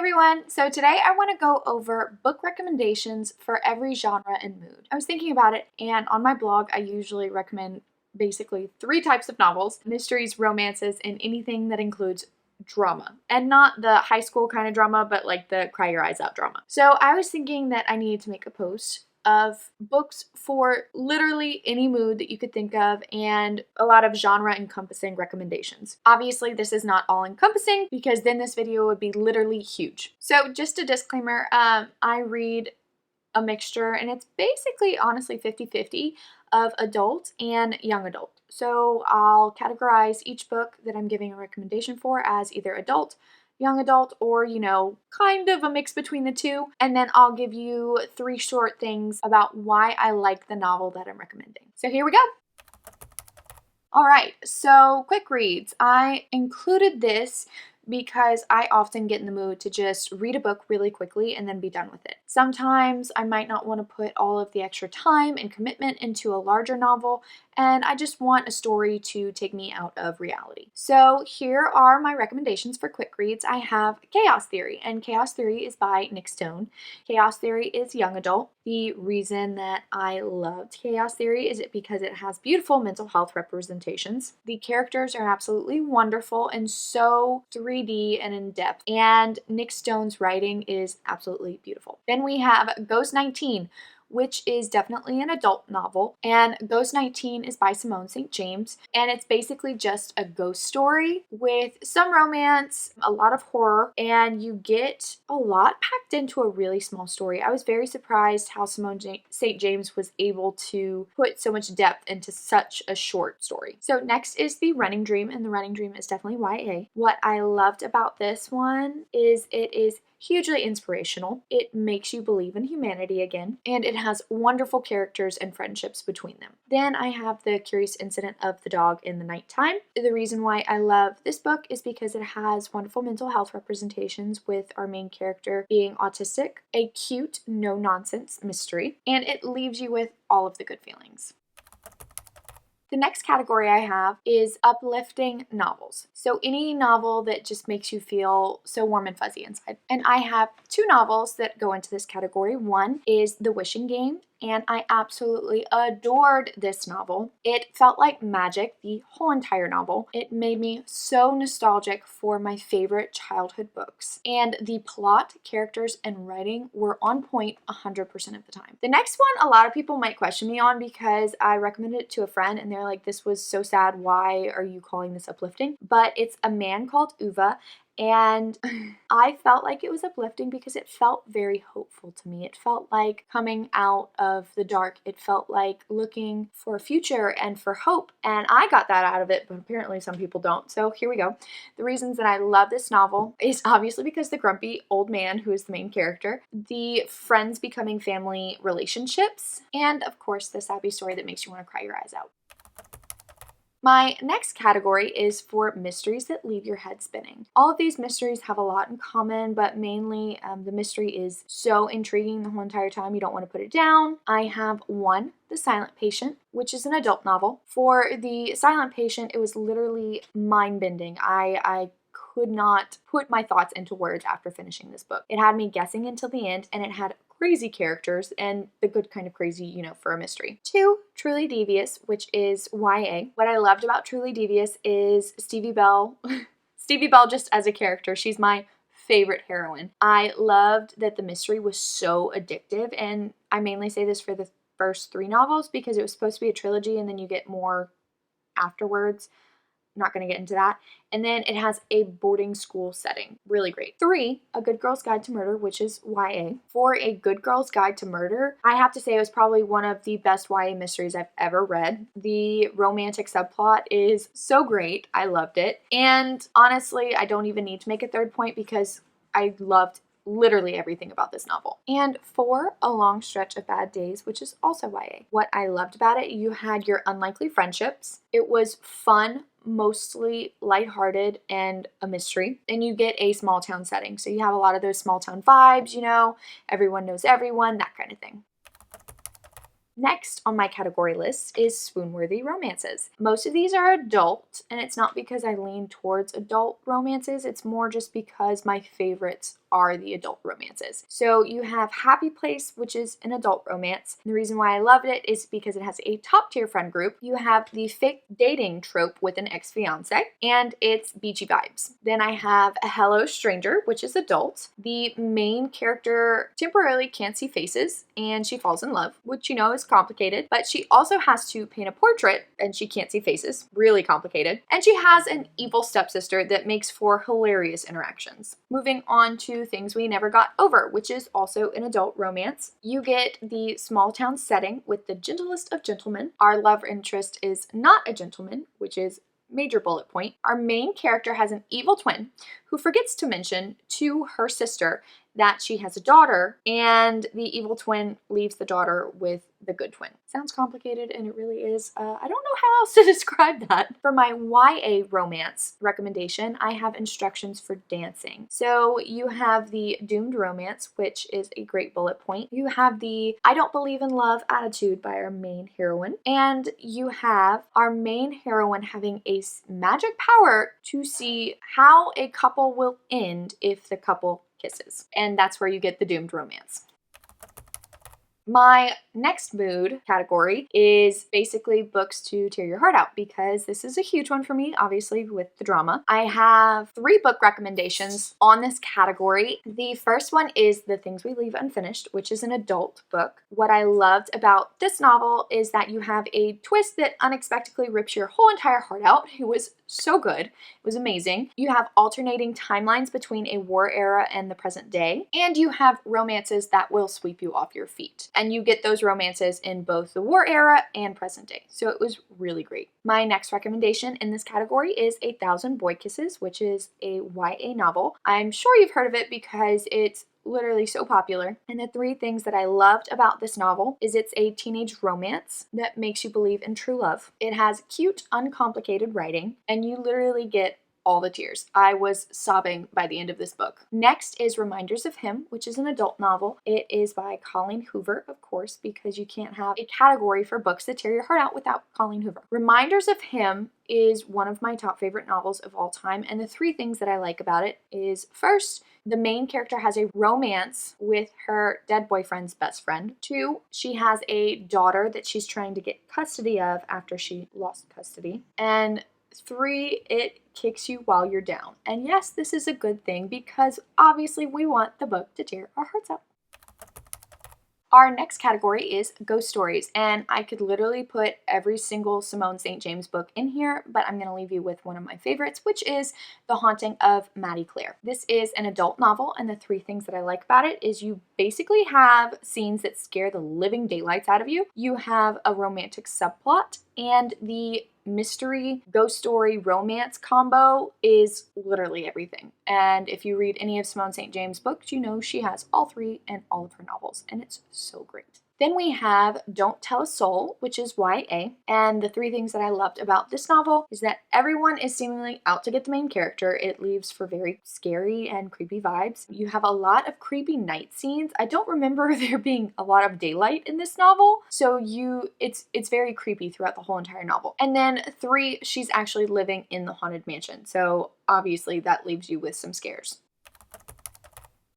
everyone! So today I want to go over book recommendations for every genre and mood. I was thinking about it, and on my blog I usually recommend basically 3 types of novels: mysteries, romances, and anything that includes drama. And not the high school kind of drama, but like the cry your eyes out drama. So I was thinking that I needed to make a post of books for literally any mood that you could think of and a lot of genre encompassing recommendations. Obviously, this is not all encompassing because then this video would be literally huge. So just a disclaimer, I read a mixture and it's basically honestly 50-50 of adult and young adult. So I'll categorize each book that I'm giving a recommendation for as either adult, young adult, or, you know, kind of a mix between the two. And then I'll give you 3 short things about why I like the novel that I'm recommending. So here we go. All right, so quick reads. I included this because I often get in the mood to just read a book really quickly and then be done with it. Sometimes I might not want to put all of the extra time and commitment into a larger novel, and I just want a story to take me out of reality. So here are my recommendations for quick reads. I have Chaos Theory, and Chaos Theory is by Nick Stone. Chaos Theory is young adult. The reason that I loved Chaos Theory is because it has beautiful mental health representations. The characters are absolutely wonderful and so 3D and in depth, and Nick Stone's writing is absolutely beautiful. Then we have Ghost 19, which is definitely an adult novel, and Ghost 19 is by Simone St. James, and it's basically just a ghost story with some romance, a lot of horror, and you get a lot packed into a really small story. I was very surprised how Simone St. James was able to put so much depth into such a short story. So next is The Running Dream, and The Running Dream is definitely YA. What I loved about this one is it is hugely inspirational. It makes you believe in humanity again, and it has wonderful characters and friendships between them. Then I have The Curious Incident of the Dog in the Nighttime. The reason why I love this book is because it has wonderful mental health representations with our main character being autistic, a cute, no-nonsense mystery, and it leaves you with all of the good feelings. The next category I have is uplifting novels. So any novel that just makes you feel so warm and fuzzy inside. And I have 2 novels that go into this category. One is The Wishing Game, and I absolutely adored this novel. It felt like magic, the whole entire novel. It made me so nostalgic for my favorite childhood books. And the plot, characters, and writing were on point 100% of the time. The next one, a lot of people might question me on because I recommended it to a friend and they're like, this was so sad, why are you calling this uplifting? But it's A Man Called Uva, and I felt like it was uplifting because it felt very hopeful to me. It felt like coming out of the dark. It felt like looking for a future and for hope, and I got that out of it, but apparently some people don't. So here we go. The reasons that I love this novel is obviously because the grumpy old man who is the main character, the friends becoming family relationships, and of course the sappy story that makes you want to cry your eyes out. My next category is for mysteries that leave your head spinning. All of these mysteries have a lot in common, but mainly the mystery is so intriguing the whole entire time you don't want to put it down. I have one, The Silent Patient, which is an adult novel. For The Silent Patient, it was literally mind-bending. I could not put my thoughts into words after finishing this book. It had me guessing until the end, and it had crazy characters and the good kind of crazy, you know, for a mystery. 2, Truly Devious, which is YA. What I loved about Truly Devious is Stevie Bell. Stevie Bell just as a character, she's my favorite heroine. I loved that the mystery was so addictive, and I mainly say this for the first 3 novels because it was supposed to be a trilogy and then you get more afterwards. Not going to get into that. And then it has a boarding school setting. Really great. 3, A Good Girl's Guide to Murder, which is YA. For A Good Girl's Guide to Murder, I have to say it was probably one of the best YA mysteries I've ever read. The romantic subplot is so great. I loved it. And honestly, I don't even need to make a 3rd point because I loved literally everything about this novel. And 4, A Long Stretch of Bad Days, which is also YA. What I loved about it, you had your unlikely friendships. It was fun, mostly lighthearted, and a mystery. And you get a small town setting. So you have a lot of those small town vibes, you know, everyone knows everyone, that kind of thing. Next on my category list is swoon-worthy romances. Most of these are adult, and it's not because I lean towards adult romances, it's more just because my favorites are the adult romances. So you have Happy Place, which is an adult romance. The reason why I loved it is because it has a top tier friend group. You have the fake dating trope with an ex-fiance, and it's beachy vibes. Then I have A Hello Stranger, which is adult. The main character temporarily can't see faces, and she falls in love, which you know is complicated, but she also has to paint a portrait, and she can't see faces. Really complicated. And she has an evil stepsister that makes for hilarious interactions. Moving on to Things We Never Got Over, which is also an adult romance. You get the small town setting with the gentlest of gentlemen. Our love interest is not a gentleman, which is major bullet point. Our main character has an evil twin who forgets to mention to her sister that she has a daughter, and the evil twin leaves the daughter with the good twin. Sounds complicated, and it really is. I don't know how else to describe that. For my YA romance recommendation, I have instructions for dancing. So you have the doomed romance, which is a great bullet point. You have the I don't believe in love attitude by our main heroine. And you have our main heroine having a magic power to see how a couple will end if the couple kisses. And that's where you get the doomed romance. My next mood category is basically books to tear your heart out, because this is a huge one for me, obviously, with the drama. I have 3 book recommendations on this category. The first one is The Things We Leave Unfinished, which is an adult book. What I loved about this novel is that you have a twist that unexpectedly rips your whole entire heart out. It was so good. It was amazing. You have alternating timelines between a war era and the present day, and you have romances that will sweep you off your feet. And you get those romances in both the war era and present day. So it was really great. My next recommendation in this category is 1,000 Boy Kisses, which is a YA novel. I'm sure you've heard of it because it's literally so popular. And the 3 things that I loved about this novel is it's a teenage romance that makes you believe in true love. It has cute, uncomplicated writing, and you literally get all the tears. I was sobbing by the end of this book. Next is Reminders of Him, which is an adult novel. It is by Colleen Hoover, of course, because you can't have a category for books that tear your heart out without Colleen Hoover. Reminders of Him is one of my top favorite novels of all time, and the 3 things that I like about it is, first, the main character has a romance with her dead boyfriend's best friend. 2, she has a daughter that she's trying to get custody of after she lost custody. And 3, it kicks you while you're down. And yes, this is a good thing because obviously we want the book to tear our hearts out. Our next category is ghost stories, and I could literally put every single Simone St. James book in here, but I'm going to leave you with one of my favorites, which is The Haunting of Maddie Clare. This is an adult novel, and the 3 things that I like about it is you basically have scenes that scare the living daylights out of you. You have a romantic subplot, and the mystery, ghost story, romance combo is literally everything. And if you read any of Simone St. James' books, you know she has all 3 in all of her novels, and it's so great. Then we have Don't Tell a Soul, which is YA, and the 3 things that I loved about this novel is that everyone is seemingly out to get the main character. It leaves for very scary and creepy vibes. You have a lot of creepy night scenes. I don't remember there being a lot of daylight in this novel, so it's very creepy throughout the whole entire novel. And then 3, she's actually living in the haunted mansion, so obviously that leaves you with some scares.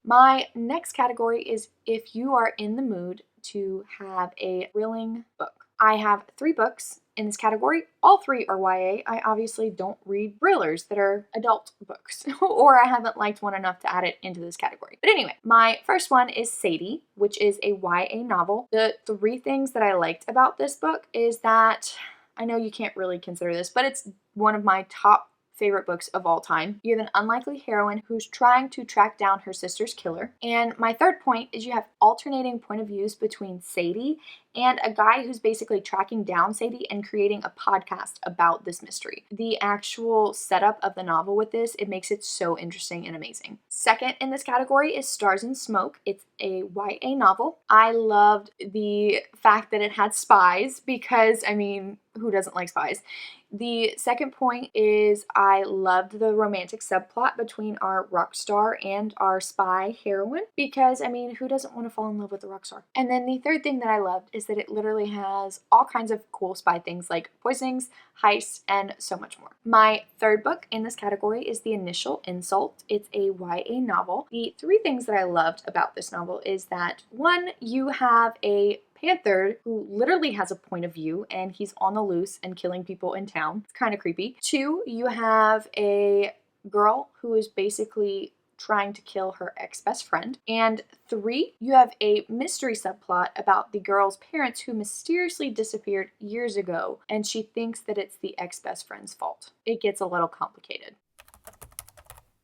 My next category is if you are in the mood to have a thrilling book. I have 3 books in this category. All 3 are YA. I obviously don't read thrillers that are adult books, or I haven't liked one enough to add it into this category. But anyway, my first one is Sadie, which is a YA novel. The 3 things that I liked about this book is that, I know you can't really consider this, but it's one of my top favorite books of all time. You have an unlikely heroine who's trying to track down her sister's killer. And my third point is you have alternating point of views between Sadie and a guy who's basically tracking down Sadie and creating a podcast about this mystery. The actual setup of the novel with this, it makes it so interesting and amazing. Second in this category is Stars and Smoke. It's a YA novel. I loved the fact that it had spies because, I mean, who doesn't like spies? The second point is I loved the romantic subplot between our rock star and our spy heroine because, I mean, who doesn't want to fall in love with a rock star? And then the third thing that I loved is is that it literally has all kinds of cool spy things like poisonings, heists, and so much more. My third book in this category is The Initial Insult. It's a YA novel. The three things that I loved about this novel is that, one, you have a panther who literally has a point of view and he's on the loose and killing people in town. It's kind of creepy. Two, you have a girl who is basically trying to kill her ex-best friend. And three, you have a mystery subplot about the girl's parents who mysteriously disappeared years ago, and she thinks that it's the ex-best friend's fault. It gets a little complicated.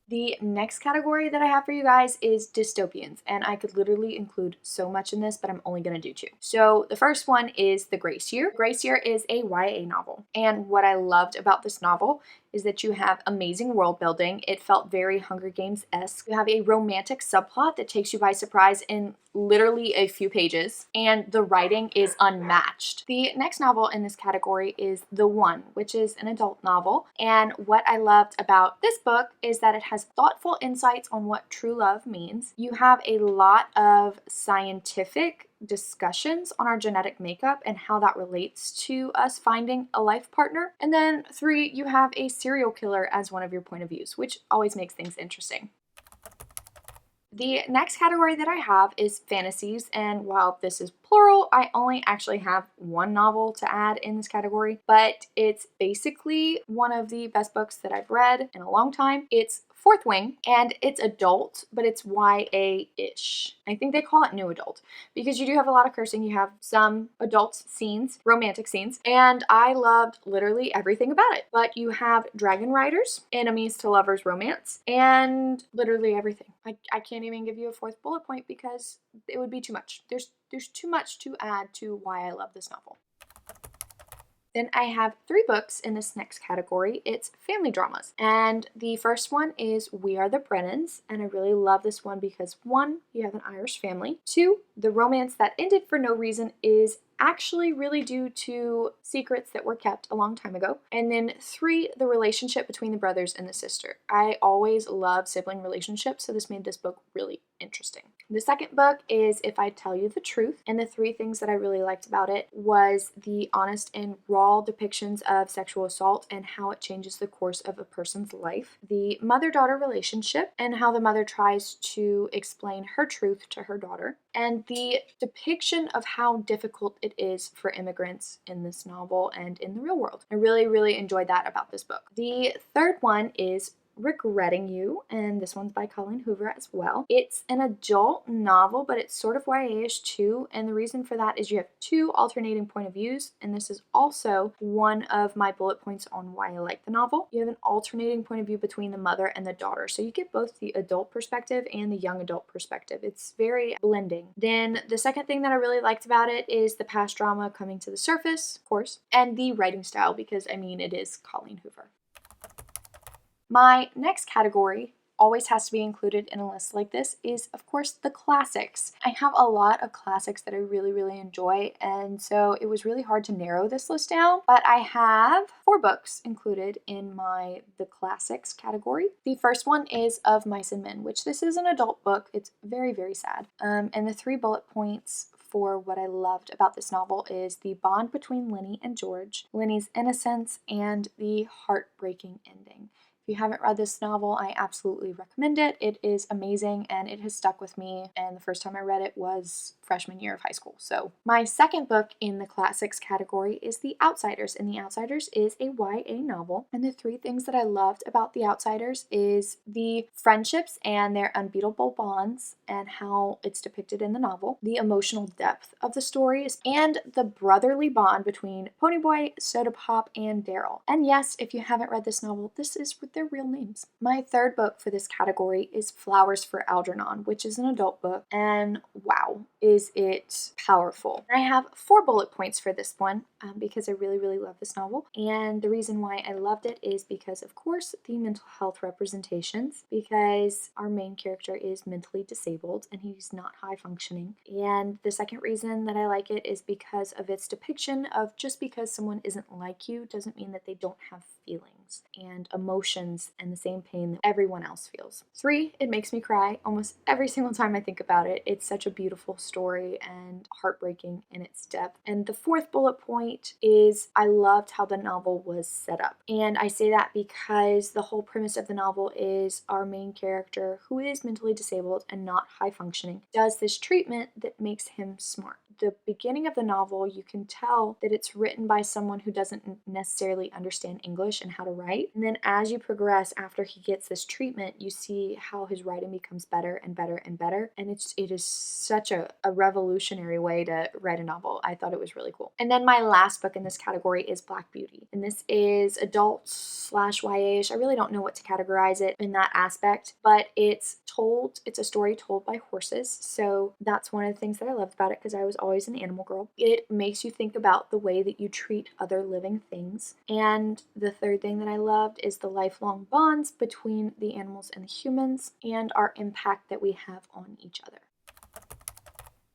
The next category that I have for you guys is dystopians, and I could literally include so much in this, but I'm only going to do two. So the first one is The Grace Year. Grace Year is a YA novel, and what I loved about this novel is that you have amazing world building. It felt very Hunger Games-esque. You have a romantic subplot that takes you by surprise in literally a few pages, and the writing is unmatched. The next novel in this category is The One, which is an adult novel, and what I loved about this book is that it has thoughtful insights on what true love means. You have a lot of scientific discussions on our genetic makeup and how that relates to us finding a life partner. And then three, you have a serial killer as one of your point of views, which always makes things interesting. The next category that I have is fantasies, and while this is plural, I only actually have one novel to add in this category, but it's basically one of the best books that I've read in a long time. It's Fourth Wing, and it's adult, but it's YA-ish. I think they call it new adult because you do have a lot of cursing. You have some adult scenes, romantic scenes, and I loved literally everything about it. But you have dragon riders, enemies to lovers romance, and literally everything. I can't even give you a fourth bullet point because it would be too much. There's too much to add to why I love this novel. Then I have three books in this next category. It's family dramas. And the first one is We Are the Brennans. And I really love this one because one, you have an Irish family. Two, the romance that ended for no reason is actually really due to secrets that were kept a long time ago. And then three, the relationship between the brothers and the sister. I always love sibling relationships, so this made this book really interesting. The second book is If I Tell You the Truth, and the three things that I really liked about it was the honest and raw depictions of sexual assault and how it changes the course of a person's life, the mother-daughter relationship and how the mother tries to explain her truth to her daughter, and the depiction of how difficult it is for immigrants in this novel and in the real world. I really, really enjoyed that about this book. The third one is Regretting You, and this one's by Colleen Hoover as well. It's an adult novel, but it's sort of YA-ish too, and the reason for that is you have two alternating point of views, and this is also one of my bullet points on why I like the novel. You have an alternating point of view between the mother and the daughter, so you get both the adult perspective and the young adult perspective. It's very blending. Then the second thing that I really liked about it is the past drama coming to the surface, of course, and the writing style, because I mean, it is Colleen Hoover. My next category always has to be included in a list like this is, of course, the classics. I have a lot of classics that I really, really enjoy, and so it was really hard to narrow this list down, but I have four books included in the classics category. The first one is Of Mice and Men, which this is an adult book. It's very, very sad. And the three bullet points for what I loved about this novel is the bond between Lenny and George, Lenny's innocence, and the heartbreaking ending. If you haven't read this novel, I absolutely recommend it. It is amazing and it has stuck with me, and the first time I read it was freshman year of high school. So my second book in the classics category is The Outsiders, and The Outsiders is a YA novel. And the three things that I loved about The Outsiders is the friendships and their unbeatable bonds and how it's depicted in the novel, the emotional depth of the stories, and the brotherly bond between Ponyboy, Soda Pop, and Daryl. And yes, if you haven't read this novel, this is with their real names. My third book for this category is Flowers for Algernon, which is an adult book, and wow, is it powerful. I have four bullet points for this one because I really, really love this novel, and the reason why I loved it is because, of course, the mental health representations, because our main character is mentally disabled and he's not high functioning, and the second reason that I like it is because of its depiction of just because someone isn't like you doesn't mean that they don't have feelings and emotions emotions and the same pain that everyone else feels. 3, it makes me cry almost every single time I think about it. It's such a beautiful story and heartbreaking in its depth. And the 4th bullet point is I loved how the novel was set up. And I say that because the whole premise of the novel is our main character, who is mentally disabled and not high functioning, does this treatment that makes him smart. The beginning of the novel, you can tell that it's written by someone who doesn't necessarily understand English and how to write. And then as you progress after he gets this treatment, you see how his writing becomes better and better and better. And it is such a revolutionary way to write a novel. I thought it was really cool. And then my last book in this category is Black Beauty. And this is adult / YA-ish. I really don't know what to categorize it in that aspect, but it's a story told by horses. So that's one of the things that I loved about it, because I was always an animal girl. It makes you think about the way that you treat other living things. And the 3rd thing that I loved is the lifelong bonds between the animals and the humans and our impact that we have on each other.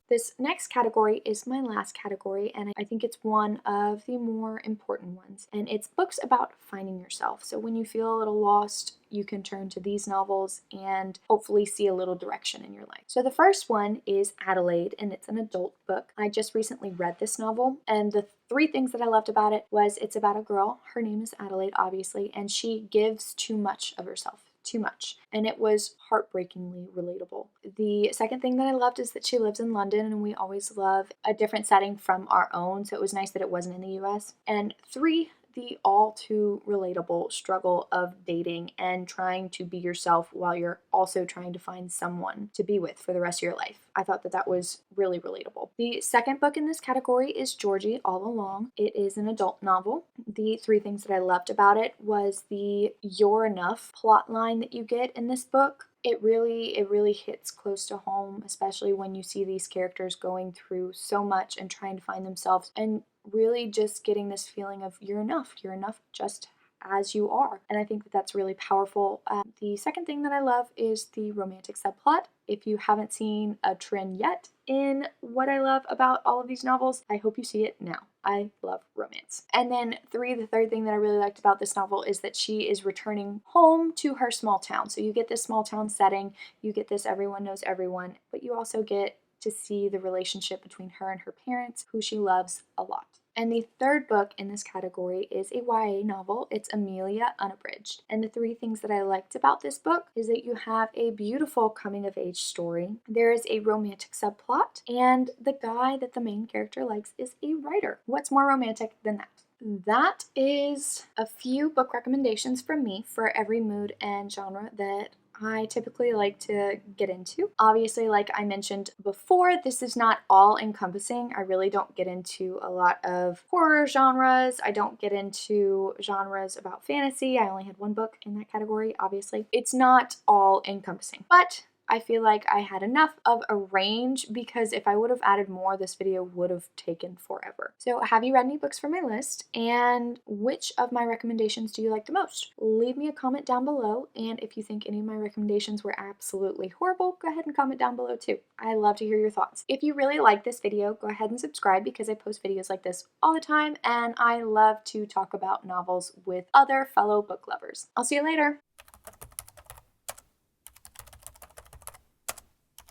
This next category is my last category, and I think it's one of the more important ones. And it's books about finding yourself. So when you feel a little lost, you can turn to these novels and hopefully see a little direction in your life. So the first one is Adelaide, and it's an adult book. I just recently read this novel, and the 3 things that I loved about it was it's about a girl. Her name is Adelaide, obviously, and she gives too much of herself. Too much. And it was heartbreakingly relatable. The second thing that I loved is that she lives in London, and we always love a different setting from our own, so it was nice that it wasn't in the US. And 3, the all too relatable struggle of dating and trying to be yourself while you're also trying to find someone to be with for the rest of your life. I thought that was really relatable. The second book in this category is Georgie All Along. It is an adult novel. The 3 things that I loved about it was the "you're enough" plot line that you get in this book. It really hits close to home, especially when you see these characters going through so much and trying to find themselves, and really just getting this feeling of you're enough just as you are. And I think that that's really powerful. The second thing that I love is the romantic subplot. If you haven't seen a trend yet in what I love about all of these novels, I hope you see it now. I love romance. And then 3, the third thing that I really liked about this novel is that she is returning home to her small town. So you get this small town setting, you get this everyone knows everyone, but you also get to see the relationship between her and her parents, who she loves a lot. And the 3rd book in this category is a YA novel. It's Amelia Unabridged. And the 3 things that I liked about this book is that you have a beautiful coming-of-age story. There is a romantic subplot, and the guy that the main character likes is a writer. What's more romantic than that? That is a few book recommendations from me for every mood and genre that I typically like to get into. Obviously, like I mentioned before, this is not all encompassing. I really don't get into a lot of horror genres. I don't get into genres about fantasy. I only had 1 book in that category, obviously. It's not all encompassing, but I feel like I had enough of a range, because if I would have added more, this video would have taken forever. So have you read any books from my list, and which of my recommendations do you like the most? Leave me a comment down below, and if you think any of my recommendations were absolutely horrible, go ahead and comment down below too. I love to hear your thoughts. If you really like this video, go ahead and subscribe, because I post videos like this all the time, and I love to talk about novels with other fellow book lovers. I'll see you later.